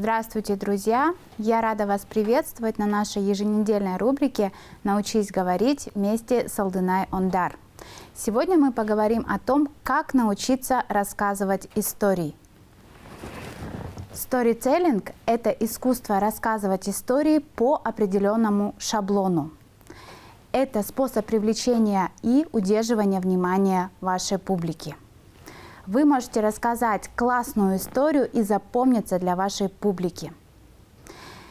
Здравствуйте, друзья! Я рада вас приветствовать на нашей еженедельной рубрике «Научись говорить вместе с Алтынай Ондар». Сегодня мы поговорим о том, как научиться рассказывать истории. Storytelling – это искусство рассказывать истории по определенному шаблону. Это способ привлечения и удерживания внимания вашей публики. Вы можете рассказать классную историю и запомниться для вашей публики.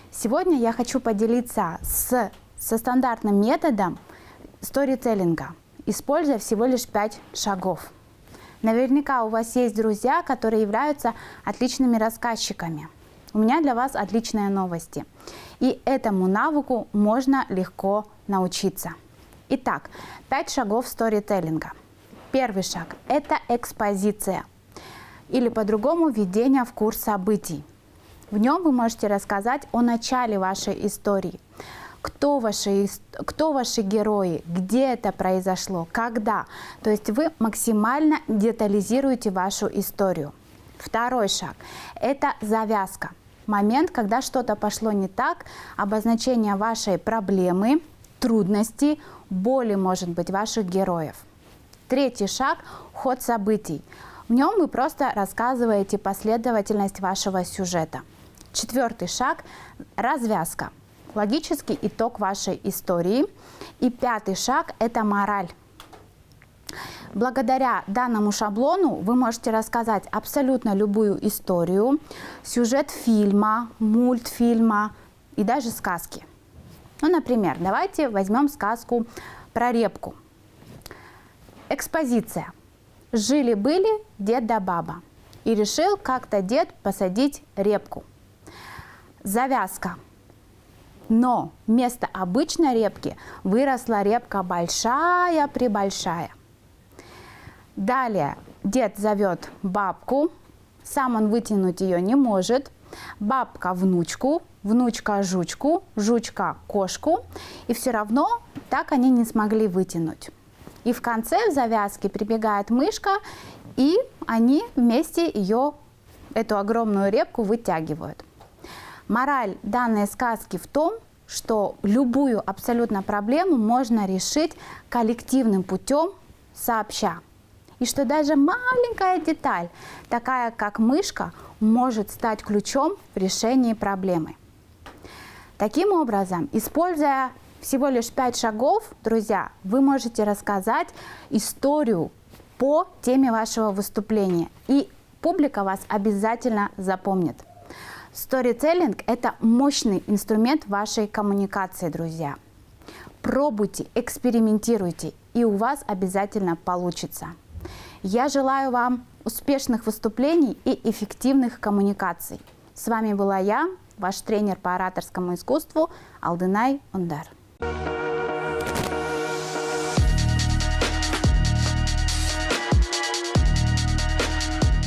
Сегодня я хочу поделиться со стандартным методом сторителлинга, используя всего лишь 5 шагов. Наверняка у вас есть друзья, которые являются отличными рассказчиками. У меня для вас отличные новости. И этому навыку можно легко научиться. Итак, 5 шагов сторителлинга. Первый шаг – это экспозиция, или по-другому введение в курс событий. В нем вы можете рассказать о начале вашей истории. Кто ваши герои, где это произошло, когда. То есть вы максимально детализируете вашу историю. Второй шаг – это завязка. Момент, когда что-то пошло не так, обозначение вашей проблемы, трудностей, боли, может быть, ваших героев. Третий шаг – ход событий. В нем вы просто рассказываете последовательность вашего сюжета. Четвертый шаг – развязка. Логический итог вашей истории. И пятый шаг – это мораль. Благодаря данному шаблону вы можете рассказать абсолютно любую историю, сюжет фильма, мультфильма и даже сказки. Ну, например, давайте возьмем сказку про репку. Экспозиция. Жили-были дед да баба. И решил как-то дед посадить репку. Завязка. Но вместо обычной репки выросла репка большая-пребольшая. Далее дед зовет бабку. Сам он вытянуть ее не может. Бабка внучку, внучка жучку, жучка кошку. И все равно так они не смогли вытянуть. И в конце в завязке прибегает мышка, и они вместе эту огромную репку вытягивают. Мораль данной сказки в том, что любую абсолютно проблему можно решить коллективным путем сообща. И что даже маленькая деталь, такая как мышка, может стать ключом в решении проблемы. Таким образом, используя всего лишь 5 шагов, друзья, вы можете рассказать историю по теме вашего выступления, и публика вас обязательно запомнит. Storytelling – это мощный инструмент вашей коммуникации, друзья. Пробуйте, экспериментируйте, и у вас обязательно получится. Я желаю вам успешных выступлений и эффективных коммуникаций. С вами была я, ваш тренер по ораторскому искусству Алтынай Ондар.